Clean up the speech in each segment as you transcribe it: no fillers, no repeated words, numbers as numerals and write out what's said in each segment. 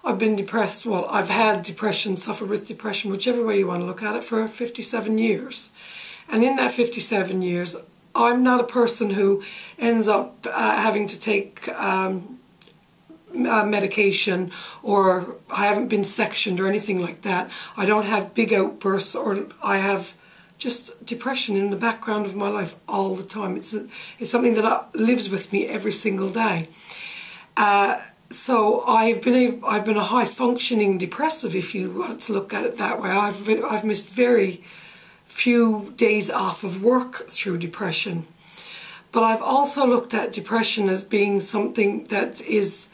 I've been depressed, well, I've had depression, suffered with depression, whichever way you want to look at it, for 57 years. And in that 57 years, I'm not a person who ends up having to take medication, or I haven't been sectioned or anything like that. I don't have big outbursts, or I have just depression in the background of my life all the time. It's something that lives with me every single day. So I've been a high functioning depressive, if you want to look at it that way. I've missed very few days off of work through depression. But I've also looked at depression as being something that is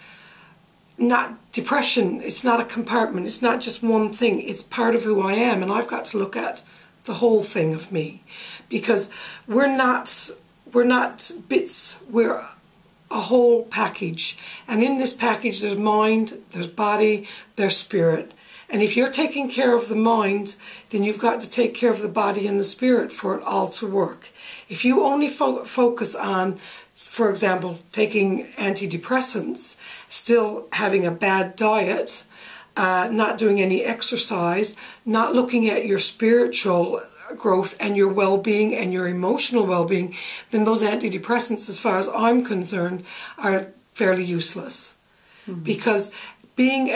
not depression. It's not a compartment. It's not just one thing. It's part of who I am, and I've got to look at the whole thing of me, because we're not bits. We're a whole package, and in this package there's mind, there's body, there's spirit. And if you're taking care of the mind, then you've got to take care of the body and the spirit for it all to work. If you only focus on, for example, taking antidepressants, still having a bad diet, not doing any exercise, not looking at your spiritual growth and your well-being and your emotional well-being, then those antidepressants, as far as I'm concerned, are fairly useless. Mm-hmm. Because being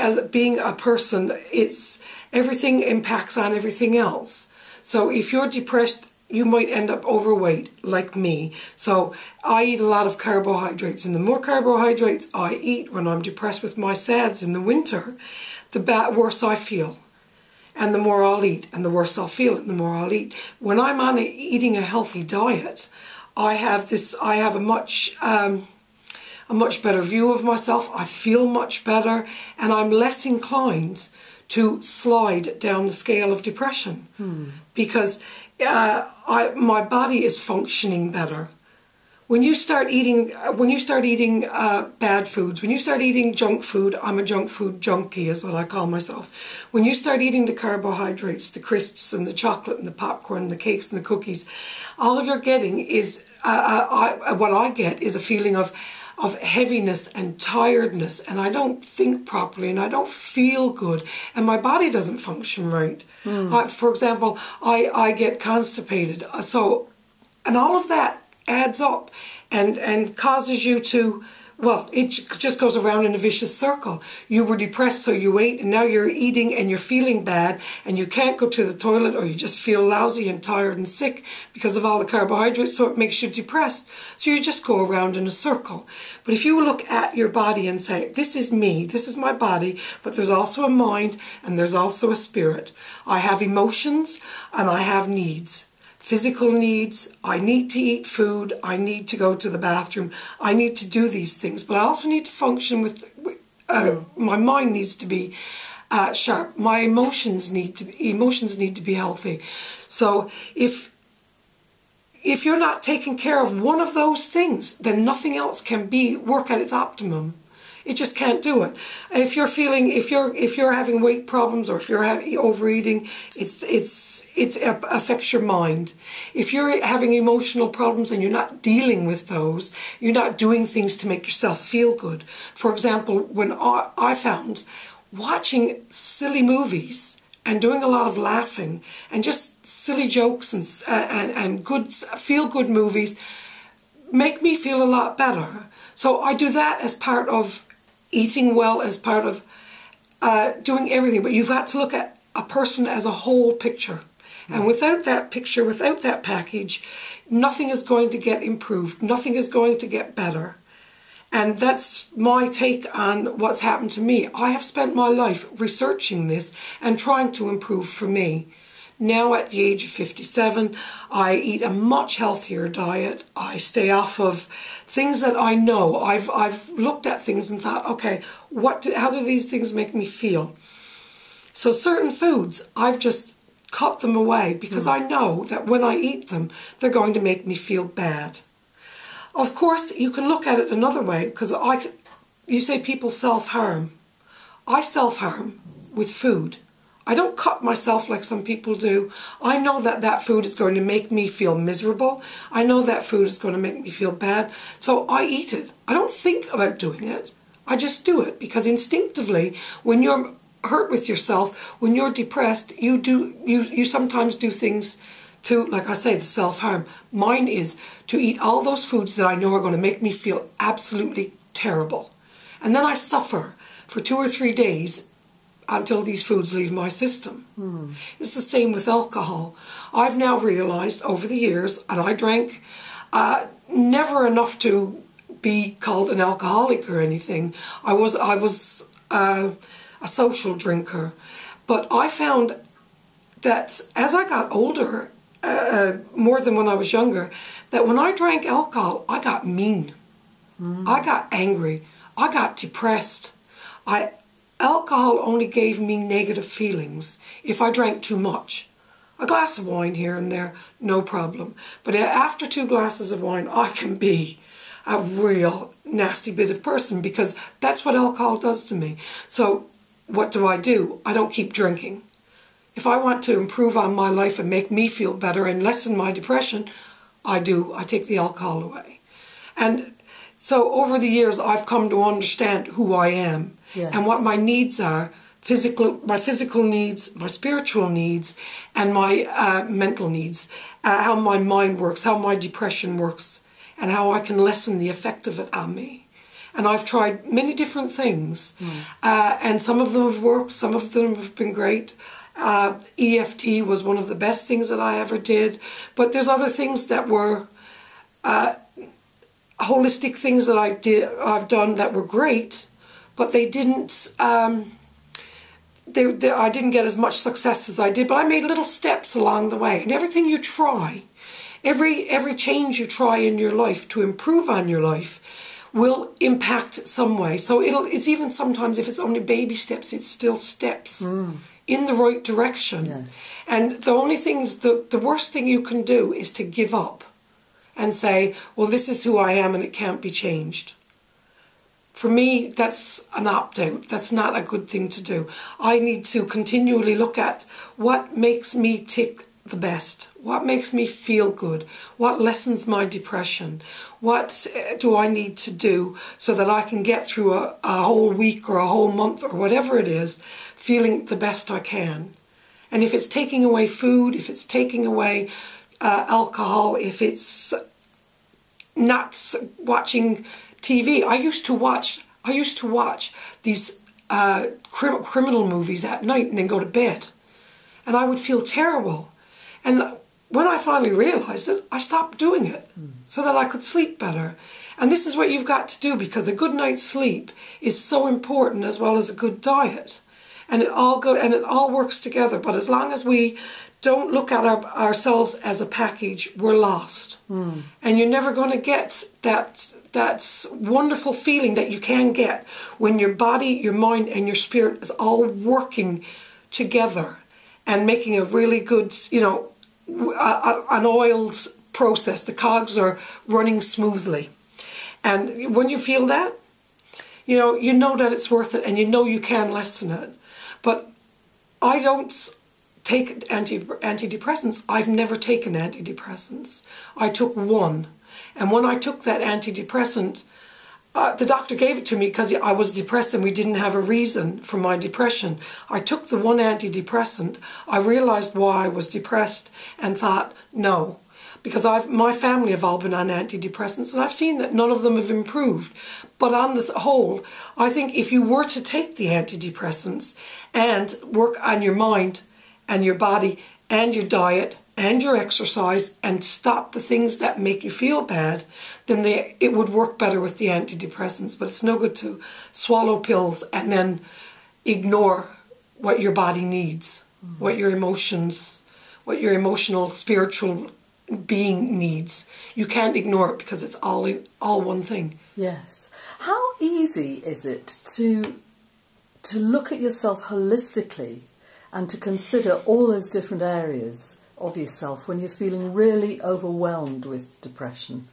a person, it's everything impacts on everything else. So if you're depressed, you might end up overweight, like me. So I eat a lot of carbohydrates, and the more carbohydrates I eat when I'm depressed with my SADS in the winter, the worse I feel. And the more I'll eat, and the worse I'll feel, and the more I'll eat. When I'm on eating a healthy diet, I have a much better view of myself. I feel much better, and I'm less inclined to slide down the scale of depression, because my body is functioning better. When you start eating bad foods, when you start eating junk food, I'm a junk food junkie is what I call myself. When you start eating the carbohydrates, the crisps and the chocolate and the popcorn and the cakes and the cookies, all you're getting is, what I get is a feeling of heaviness and tiredness, and I don't think properly, and I don't feel good, and my body doesn't function right. For example, I get constipated, and all of that adds up and causes you to, well, it just goes around in a vicious circle. You were depressed, so you ate, and now you're eating and you're feeling bad, and you can't go to the toilet, or you just feel lousy and tired and sick because of all the carbohydrates, so it makes you depressed. So you just go around in a circle. But if you look at your body and say, this is me, this is my body, but there's also a mind and there's also a spirit. I have emotions and I have needs. Physical needs, I need to eat food, I need to go to the bathroom, I need to do these things, but I also need to function with, my mind needs to be sharp, my emotions need to be healthy. So if you're not taking care of one of those things, then nothing else can work at its optimum. It just can't do it. If you're having weight problems, or if you're overeating, it affects your mind. If you're having emotional problems and you're not dealing with those, you're not doing things to make yourself feel good. For example, when I found watching silly movies and doing a lot of laughing and just silly jokes and good feel-good movies make me feel a lot better. So I do that as part of eating well, as part of doing everything. But you've got to look at a person as a whole picture. And without that picture, without that package, nothing is going to get improved. Nothing is going to get better. And that's my take on what's happened to me. I have spent my life researching this and trying to improve for me. Now at the age of 57, I eat a much healthier diet. I stay off of things that I know. I've looked at things and thought, okay, how do these things make me feel? So certain foods, I've just cut them away because I know that when I eat them, they're going to make me feel bad. Of course, you can look at it another way, because you say people self-harm. I self-harm with food. I don't cut myself like some people do. I know that that food is going to make me feel miserable. I know that food is going to make me feel bad. So I eat it. I don't think about doing it. I just do it because instinctively, when you're hurt with yourself, when you're depressed, you sometimes do things to, like I say, the self-harm. Mine is to eat all those foods that I know are going to make me feel absolutely terrible. And then I suffer for 2 or 3 days until these foods leave my system. It's the same with alcohol. I've now realized over the years, and I drank never enough to be called an alcoholic or anything. I was a social drinker, but I found that as I got older, more than when I was younger, that when I drank alcohol, I got mean. I got angry. I got depressed. Alcohol only gave me negative feelings if I drank too much. A glass of wine here and there, no problem. But after 2 glasses of wine, I can be a real nasty bit of person because that's what alcohol does to me. So what do? I don't keep drinking. If I want to improve on my life and make me feel better and lessen my depression, I do. I take the alcohol away. And so over the years, I've come to understand who I am. Yes. And what my needs are, my physical needs, my spiritual needs, and my mental needs, how my mind works, how my depression works, and how I can lessen the effect of it on me. And I've tried many different things, and some of them have worked, some of them have been great. EFT was one of the best things that I ever did, but there's other things that were holistic things that I've done that were great, but they didn't. I didn't get as much success as I did, but I made little steps along the way. And everything you try, every change you try in your life to improve on your life, will impact some way. So it's even sometimes if it's only baby steps, it's still steps in the right direction. Yes. And the only thing is, the worst thing you can do is to give up and say, well, this is who I am and it can't be changed. For me, that's an opt-out. That's not a good thing to do. I need to continually look at what makes me tick the best, what makes me feel good, what lessens my depression, what do I need to do so that I can get through a whole week or a whole month or whatever it is, feeling the best I can. And if it's taking away food, if it's taking away alcohol, if it's not watching TV. I used to watch these criminal movies at night and then go to bed, and I would feel terrible. And when I finally realized it, I stopped doing it so that I could sleep better. And this is what you've got to do, because a good night's sleep is so important, as well as a good diet. And it all works together. But as long as we don't look at ourselves as a package, we're lost. And you're never going to get that wonderful feeling that you can get when your body, your mind, and your spirit is all working together and making a really good, an oiled process. The cogs are running smoothly. And when you feel that, you know that it's worth it, and you know you can lessen it. But I don't take antidepressants. I've never taken antidepressants. I took one. And when I took that antidepressant, the doctor gave it to me because I was depressed and we didn't have a reason for my depression. I took the one antidepressant. I realized why I was depressed and thought, no. Because my family have all been on antidepressants, and I've seen that none of them have improved. But on the whole, I think if you were to take the antidepressants and work on your mind and your body and your diet and your exercise and stop the things that make you feel bad, then it would work better with the antidepressants. But it's no good to swallow pills and then ignore what your body needs, what your emotions, what your emotional, spiritual being needs. You can't ignore it because it's all one thing. Yes. How easy is it to look at yourself holistically and to consider all those different areas of yourself when you're feeling really overwhelmed with depression?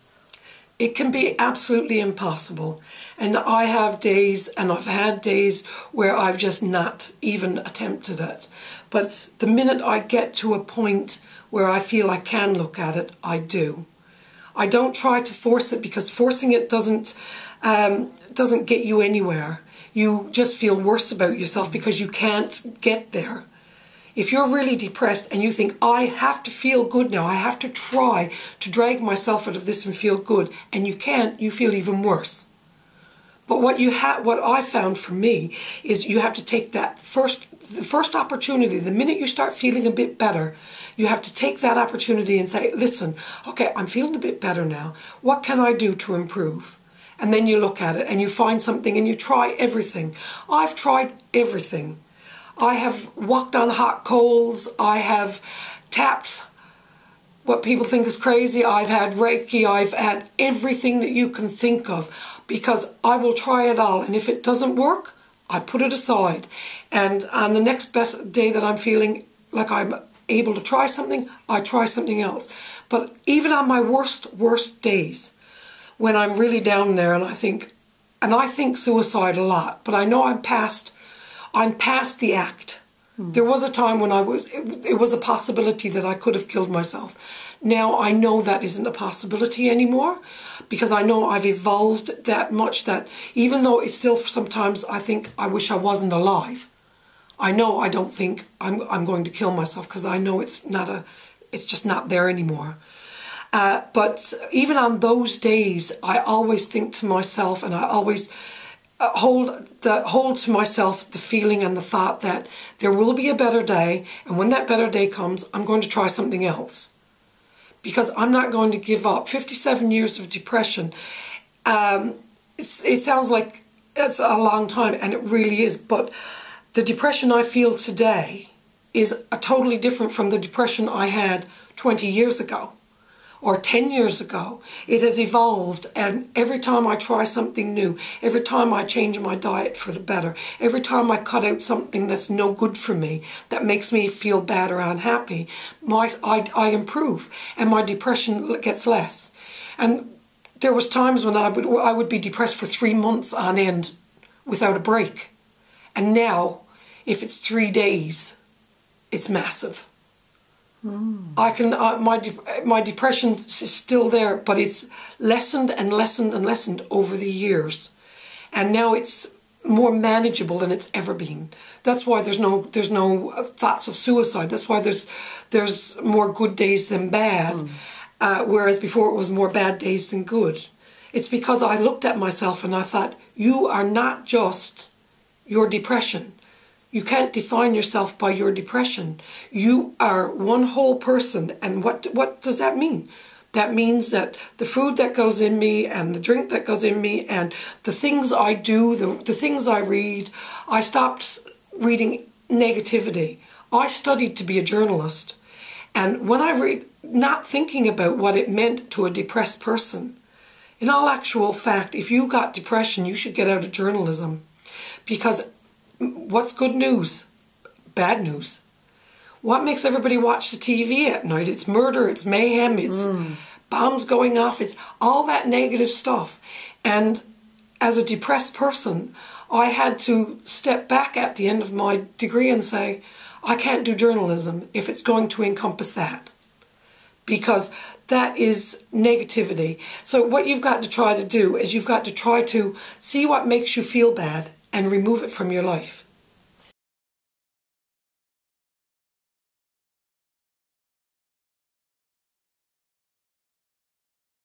It can be absolutely impossible. And I have days, and I've had days where I've just not even attempted it. But the minute I get to a point where I feel I can look at it, I do. I don't try to force it, because forcing it doesn't doesn't get you anywhere. You just feel worse about yourself because you can't get there. If you're really depressed and you think, I have to feel good now, I have to try to drag myself out of this and feel good, and you can't, you feel even worse. But what I found for me is you have to take that the first opportunity, the minute you start feeling a bit better, you have to take that opportunity and say, listen, okay, I'm feeling a bit better now. What can I do to improve? And then you look at it and you find something and you try everything. I've tried everything. I have walked on hot coals. I have tapped what people think is crazy. I've had Reiki. I've had everything that you can think of, because I will try it all. And if it doesn't work, I put it aside. And on the next best day that I'm feeling like I'm able to try something, I try something else. But even on my worst days, when I'm really down there and I think suicide a lot, but I know I'm past the act. There was a time when it was a possibility that I could have killed myself. Now I know that isn't a possibility anymore, because I know I've evolved that much that even though it's still sometimes I think I wish I wasn't alive, I know I don't think I'm going to kill myself, because I know it's just not there anymore. But even on those days, I always think to myself, and I always hold to myself the feeling and the thought that there will be a better day, and when that better day comes, I'm going to try something else. Because I'm not going to give up. 57 years of depression, it sounds like it's a long time, and it really is, but the depression I feel today is totally different from the depression I had 20 years ago. Or 10 years ago. It has evolved, and every time I try something new, every time I change my diet for the better, every time I cut out something that's no good for me, that makes me feel bad or unhappy, I improve, and my depression gets less. And there was times when I would be depressed for 3 months on end without a break. And now, if it's 3 days, it's massive. My depression is still there, but it's lessened and lessened and lessened over the years, and now it's more manageable than it's ever been. That's why there's no thoughts of suicide. That's why there's more good days than bad, whereas before it was more bad days than good. It's because I looked at myself and I thought, you are not just your depression. You can't define yourself by your depression. You are one whole person. And what does that mean? That means that the food that goes in me and the drink that goes in me and the things I do, the things I read, I stopped reading negativity. I studied to be a journalist. And when I read, not thinking about what it meant to a depressed person, in all actual fact, if you got depression, you should get out of journalism. Because what's good news? Bad news. What makes everybody watch the TV at night? It's murder, it's mayhem, it's bombs going off, it's all that negative stuff. And as a depressed person, I had to step back at the end of my degree and say, I can't do journalism if it's going to encompass that. Because that is negativity. So what you've got to try to do is you've got to try to see what makes you feel bad and remove it from your life.